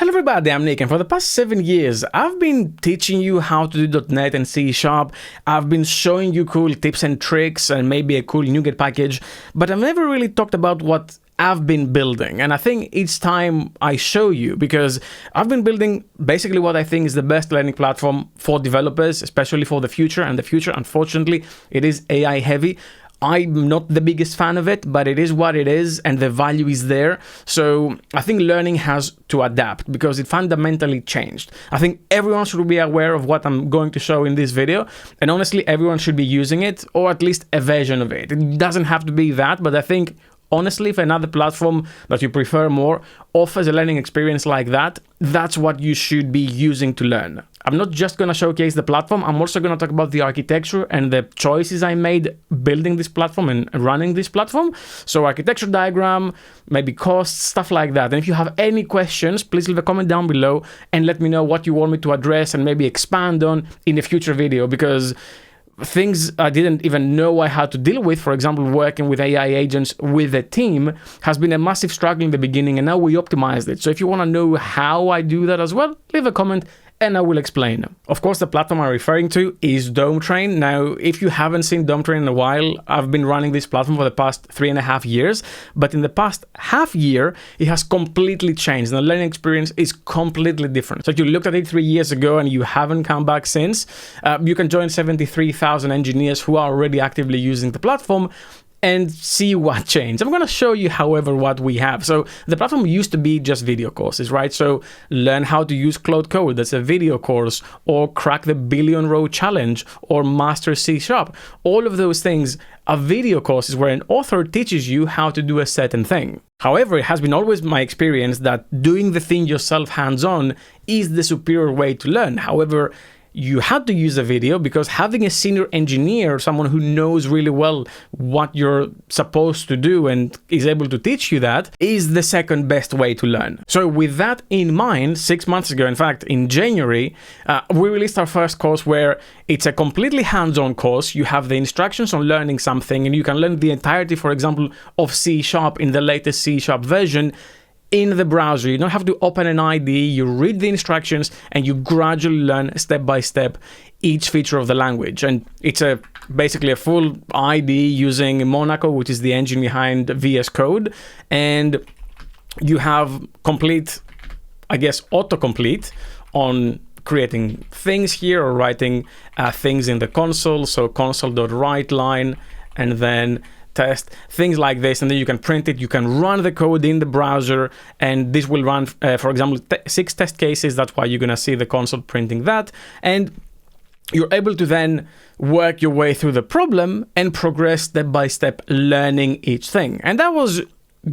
Hello everybody, I'm Nick, and for the past 7 years, I've been teaching you how to do .NET and C#. I've been showing you cool tips and tricks and maybe a cool NuGet package, but I've never really talked about what I've been building. And I think it's time I show you, because I've been building basically what I think is the best learning platform for developers, especially for the future. And the future, unfortunately, it is AI heavy. I'm not the biggest fan of it, but it is what it is and the value is there. So I think learning has to adapt because it fundamentally changed. I think everyone should be aware of what I'm going to show in this video. And honestly, everyone should be using it, or at least a version of it. It doesn't have to be that, but I think honestly, if another platform that you prefer more offers a learning experience like that, that's what you should be using to learn. I'm not just going to showcase the platform, I'm also going to talk about the architecture and the choices I made building this platform and running this platform. So architecture diagram, maybe costs, stuff like that. And if you have any questions, please leave a comment down below and let me know what you want me to address and maybe expand on in a future video, because things I didn't even know I had to deal with, for example, working with AI agents with a team, has been a massive struggle in the beginning, and now we optimized it. So if you want to know how I do that as well, leave a comment and I will explain. Of course, the platform I'm referring to is Dometrain. Now, if you haven't seen Dometrain in a while, I've been running this platform for the past 3.5 years, but in the past half year, it has completely changed. And the learning experience is completely different. So if you looked at it 3 years ago and you haven't come back since, you can join 73,000 engineers who are already actively using the platform and see what changed. I'm going to show you, however, what we have. So the platform used to be just video courses, right? So learn how to use Cloud Code, that's a video course, or crack the billion row challenge, or master C#. All of those things are video courses where an author teaches you how to do a certain thing. However, it has been always my experience that doing the thing yourself hands-on is the superior way to learn. However, you had to use a video because having a senior engineer, someone who knows really well what you're supposed to do and is able to teach you that, is the second best way to learn. So with that in mind, 6 months ago, in fact, in January, we released our first course where it's a completely hands-on course. You have the instructions on learning something and you can learn the entirety, for example, of C# in the latest C# version in the browser. You don't have to open an IDE, you read the instructions and you gradually learn step by step each feature of the language. And it's basically a full IDE using Monaco, which is the engine behind VS Code. And you have complete, I guess, autocomplete on creating things here or writing things in the console. So console.write line and then test, things like this, and then you can print it, you can run the code in the browser, and this will run, for example, 6 test cases. That's why you're going to see the console printing that, and you're able to then work your way through the problem and progress step by step, learning each thing. And that was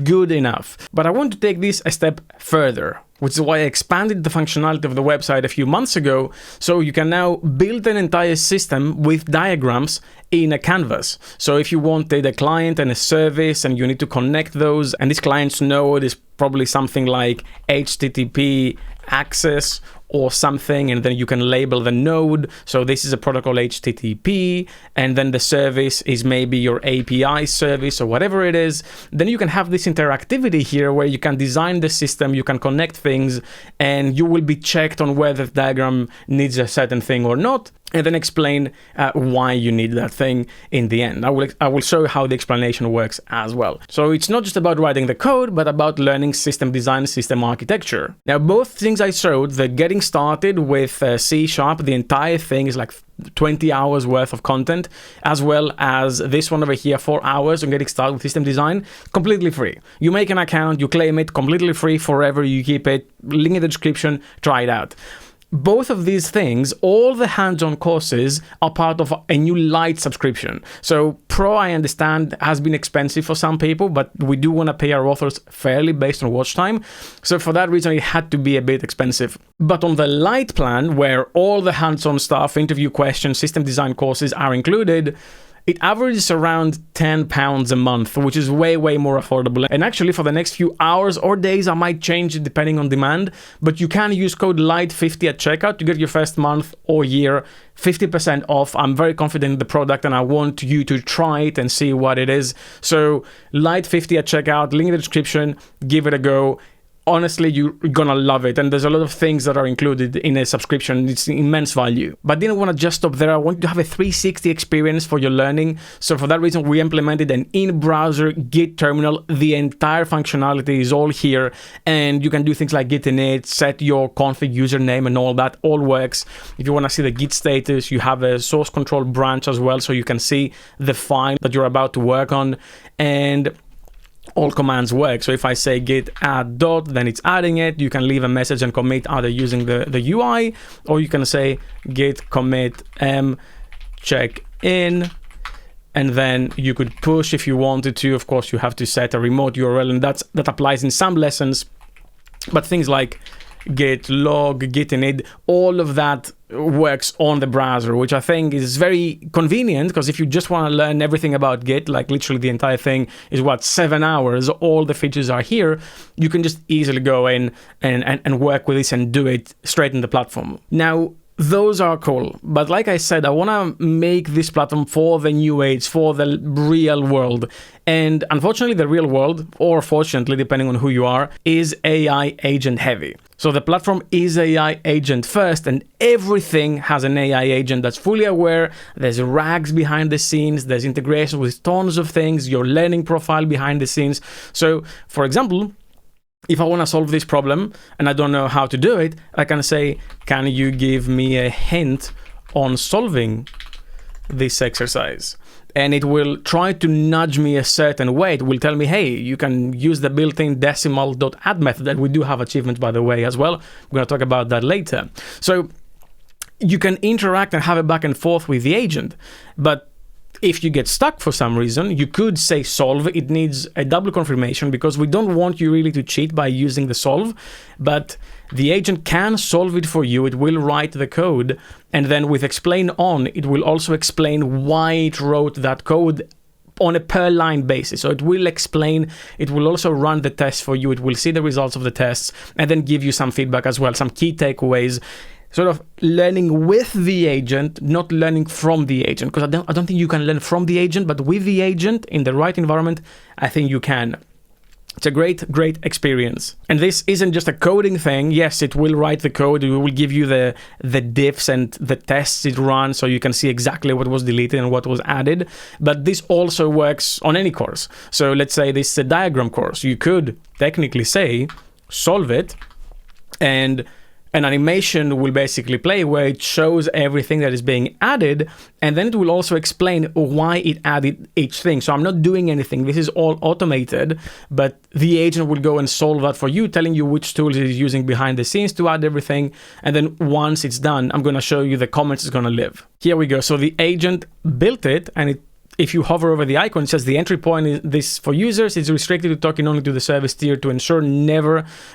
good enough. But I want to take this a step further, which is why I expanded the functionality of the website a few months ago, so you can now build an entire system with diagrams in a canvas. So if you wanted a client and a service and you need to connect those, and this client's node is probably something like HTTP access or something, and then you can label the node. So this is a protocol HTTP, and then the service is maybe your API service or whatever it is. Then you can have this interactivity here where you can design the system, you can connect things, and you will be checked on whether the diagram needs a certain thing or not, and then explain why you need that thing in the end. I will show you how the explanation works as well. So it's not just about writing the code, but about learning system design, system architecture. Now, both things I showed, the getting started with C#, the entire thing is like 20 hours worth of content, as well as this one over here, 4 hours on getting started with system design, completely free. You make an account, you claim it, completely free forever, you keep it, link in the description, try it out. Both of these things, all the hands-on courses, are part of a new light subscription. So Pro, I understand, has been expensive for some people, but we do want to pay our authors fairly based on watch time. So for that reason, it had to be a bit expensive. But on the light plan, where all the hands-on stuff, interview questions, system design courses are included, it averages around £10 a month, which is way, way more affordable. And actually, for the next few hours or days, I might change it depending on demand, but you can use code LIGHT50 at checkout to get your first month or year 50% off. I'm very confident in the product and I want you to try it and see what it is. So LIGHT50 at checkout, link in the description, give it a go. honestly, you're gonna love it. And there's a lot of things that are included in a subscription. It's immense value. But I didn't want to just stop there. I want you to have a 360 experience for your learning. So for that reason, we implemented an in-browser Git terminal. The entire functionality is all here. And you can do things like Git init, set your config username and all that. All works. If you want to see the Git status, you have a source control branch as well. So you can see the file that you're about to work on. And all commands work. So if I say git add dot, then it's adding it. You can leave a message and commit either using the UI, or you can say git commit check in, and then you could push if you wanted to. Of course, you have to set a remote URL, and that applies in some lessons. But things like git log, git init, all of that works on the browser, which I think is very convenient, because if you just want to learn everything about Git, like literally the entire thing is 7 hours, all the features are here, you can just easily go in and work with this and do it straight in the platform. Now, those are cool, but like I said, I want to make this platform for the new age, for the real world. And unfortunately, the real world, or fortunately, depending on who you are, is AI agent heavy. So the platform is AI agent first, and everything has an AI agent that's fully aware. There's RAGs behind the scenes, there's integration with tons of things, your learning profile behind the scenes. So for example, if I want to solve this problem and I don't know how to do it, I can say, can you give me a hint on solving this exercise? And it will try to nudge me a certain way. It will tell me, hey, you can use the built-in decimal.add method. And we do have achievements, by the way, as well. We're going to talk about that later. So you can interact and have a back and forth with the agent. But if you get stuck for some reason, you could say solve. It needs a double confirmation, because we don't want you really to cheat by using the solve, but the agent can solve it for you. It will write the code, and then with explain on, it will also explain why it wrote that code on a per line basis. So it will explain, it will also run the test for you. It will see the results of the tests and then give you some feedback as well, some key takeaways. Sort of learning with the agent, not learning from the agent, because I don't think you can learn from the agent, but with the agent in the right environment, I think you can. It's a great experience. And this isn't just a coding thing. Yes, it will write the code. It will give you the diffs and the tests it runs, so you can see exactly what was deleted and what was added. But this also works on any course. So let's say this is a diagram course. You could technically say, solve it, and an animation will basically play where it shows everything that is being added, and then it will also explain why it added each thing. So I'm not doing anything. This is all automated, but the agent will go and solve that for you, telling you which tools it is using behind the scenes to add everything. And then once it's done, I'm going to show you the comments it's going to leave. Here we go. So the agent built it, and if you hover over the icon, it says the entry point is this for users. It's restricted to talking only to the service tier to ensure it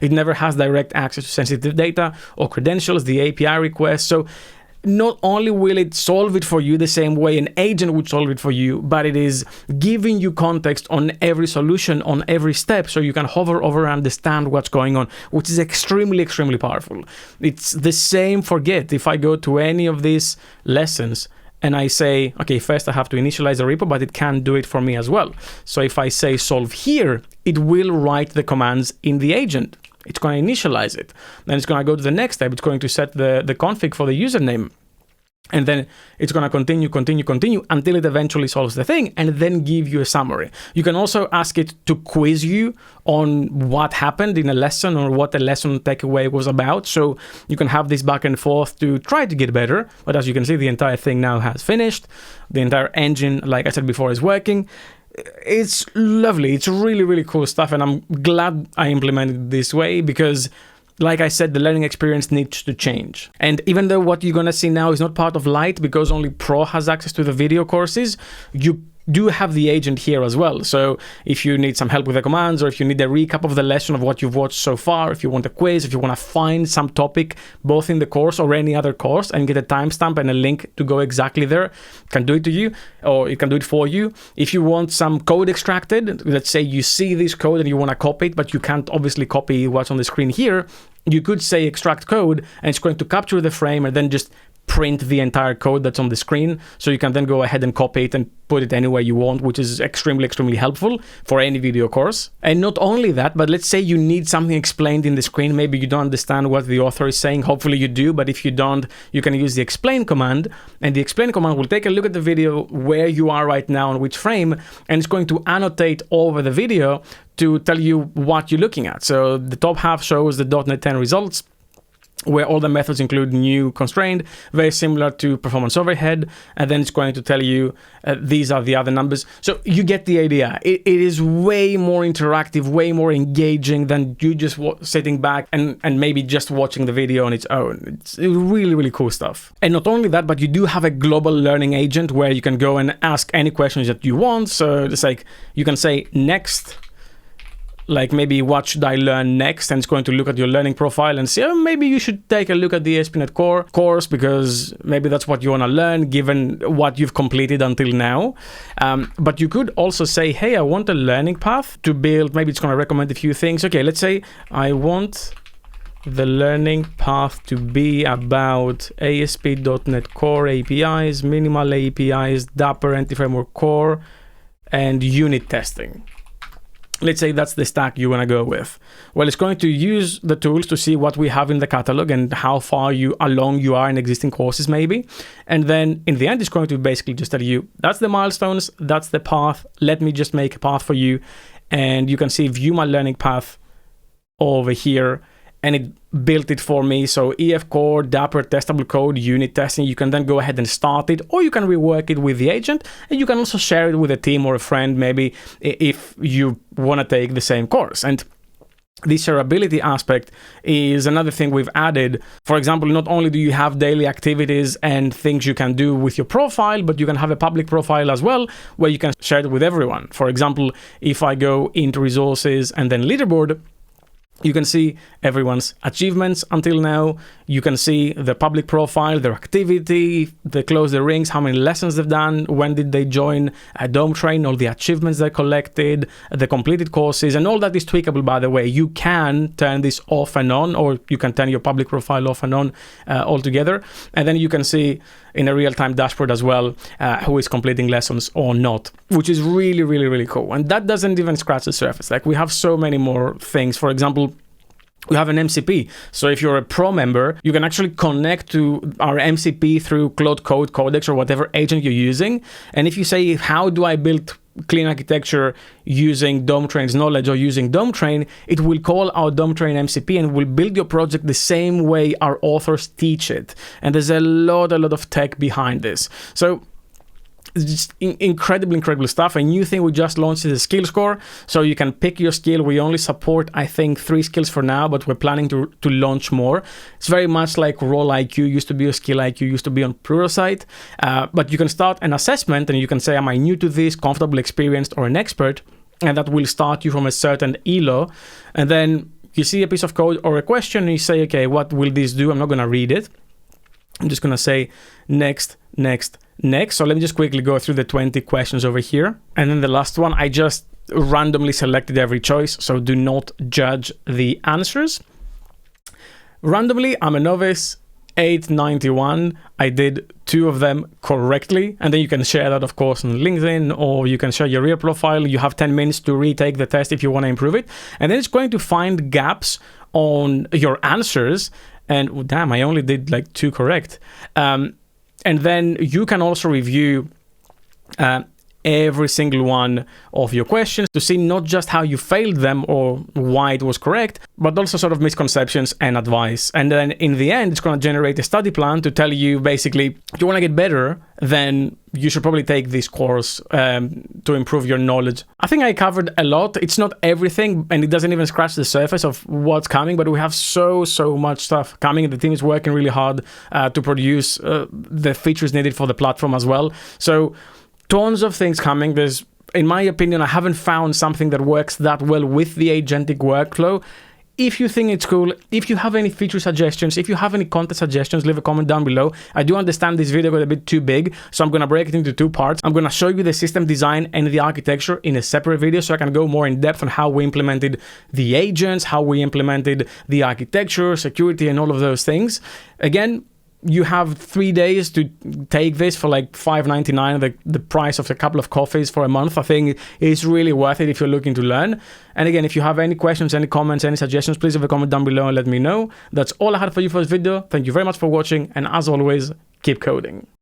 never has direct access to sensitive data or credentials, the API request. So not only will it solve it for you the same way an agent would solve it for you, but it is giving you context on every solution, on every step, so you can hover over and understand what's going on, which is extremely powerful. It's the same for Git. If I go to any of these lessons, and I say, okay, first I have to initialize the repo, but it can do it for me as well. So if I say solve here, it will write the commands in the agent. It's going to initialize it. Then it's going to go to the next step. It's going to set the config for the username. And then it's going to continue until it eventually solves the thing, and then give you a summary. You can also ask it to quiz you on what happened in a lesson or what the lesson takeaway was about. So you can have this back and forth to try to get better. But as you can see, the entire thing now has finished. The entire engine, like I said before, is working. It's lovely. It's really cool stuff. And I'm glad I implemented it this way, because like I said, the learning experience needs to change. And even though what you're going to see now is not part of Lite, because only Pro has access to the video courses, you do have the agent here as well. So if you need some help with the commands, or if you need a recap of the lesson of what you've watched so far, if you want a quiz, if you want to find some topic, both in the course or any other course, and get a timestamp and a link to go exactly there, can do it to you, or it can do it for you. If you want some code extracted, let's say you see this code and you want to copy it, but you can't obviously copy what's on the screen here, you could say extract code, and it's going to capture the frame and then just print the entire code that's on the screen. So you can then go ahead and copy it and put it anywhere you want, which is extremely helpful for any video course. And not only that, but let's say you need something explained in the screen. Maybe you don't understand what the author is saying. Hopefully you do, but if you don't, you can use the explain command, and the explain command will take a look at the video where you are right now on which frame, and it's going to annotate over the video to tell you what you're looking at. So the top half shows the .NET 10 results, where all the methods include new constraint, very similar to performance overhead, and then it's going to tell you these are the other numbers. So you get the idea. It is way more interactive, way more engaging than you just sitting back and maybe just watching the video on its own. It's really cool stuff. And not only that, but you do have a global learning agent where you can go and ask any questions that you want. So it's like you can say next, like maybe what should I learn next, and it's going to look at your learning profile and say, oh, maybe you should take a look at the ASP.NET Core course because maybe that's what you want to learn given what you've completed until now. But you could also say, hey, I want a learning path to build. Maybe it's going to recommend a few things. Okay, let's say I want the learning path to be about ASP.NET Core APIs, minimal APIs, Dapper Anti-Framework Core, and unit testing. Let's say that's the stack you want to go with. Well, it's going to use the tools to see what we have in the catalog and how far along you are in existing courses maybe. And then in the end, it's going to basically just tell you, that's the milestones, that's the path. Let me just make a path for you. And you can see view my learning path over here, and it built it for me. So EF Core, Dapper, testable code, unit testing, you can then go ahead and start it, or you can rework it with the agent, and you can also share it with a team or a friend, maybe if you want to take the same course. And the shareability aspect is another thing we've added. For example, not only do you have daily activities and things you can do with your profile, but you can have a public profile as well, where you can share it with everyone. For example, if I go into resources and then leaderboard, you can see everyone's achievements until now. You can see the public profile, their activity, they close the rings, how many lessons they've done, when did they join Dometrain, all the achievements they collected, the completed courses, and all that is tweakable, by the way. You can turn this off and on, or you can turn your public profile off and on altogether. And then you can see in a real-time dashboard as well who is completing lessons or not, which is really cool. And that doesn't even scratch the surface. Like, we have so many more things. For example, we have an MCP. So if you're a pro member, you can actually connect to our MCP through Cloud Code Codex or whatever agent you're using. And if you say, how do I build clean architecture using Dometrain's knowledge or using Dometrain, it will call our Dometrain MCP and will build your project the same way our authors teach it. And there's a lot of tech behind this. So it's just incredible stuff. A new thing we just launched is a skill score. So you can pick your skill. We only support, I think, 3 skills for now, but we're planning to launch more. It's very much like role IQ used to be, or skill IQ used to be on Pluralsight. But you can start an assessment and you can say, am I new to this, comfortable, experienced, or an expert? And that will start you from a certain ELO. And then you see a piece of code or a question and you say, okay, what will this do? I'm not going to read it. I'm just going to say next. So let me just quickly go through the 20 questions over here. And then the last one, I just randomly selected every choice. So do not judge the answers. Randomly, I'm a novice, 891. I did 2 of them correctly. And then you can share that, of course, on LinkedIn, or you can share your real profile. You have 10 minutes to retake the test if you want to improve it. And then it's going to find gaps on your answers. And damn, I only did like 2 correct. And then you can also review every single one of your questions to see not just how you failed them or why it was correct, but also sort of misconceptions and advice. And then in the end, it's going to generate a study plan to tell you basically, if you want to get better, then you should probably take this course to improve your knowledge. I think I covered a lot. It's not everything, and it doesn't even scratch the surface of what's coming, but we have so much stuff coming. The team is working really hard to produce the features needed for the platform as well. So tons of things coming. There's, in my opinion, I haven't found something that works that well with the agentic workflow. If you think it's cool, if you have any feature suggestions, if you have any content suggestions, leave a comment down below. I do understand this video got a bit too big, so I'm going to break it into 2 parts. I'm going to show you the system design and the architecture in a separate video so I can go more in depth on how we implemented the agents, how we implemented the architecture, security, and all of those things. Again, you have 3 days to take this for like $5.99, the price of a couple of coffees for a month. I think it's really worth it if you're looking to learn. And again, if you have any questions, any comments, any suggestions, please leave a comment down below and let me know. That's all I had for you for this video. Thank you very much for watching, and as always, keep coding.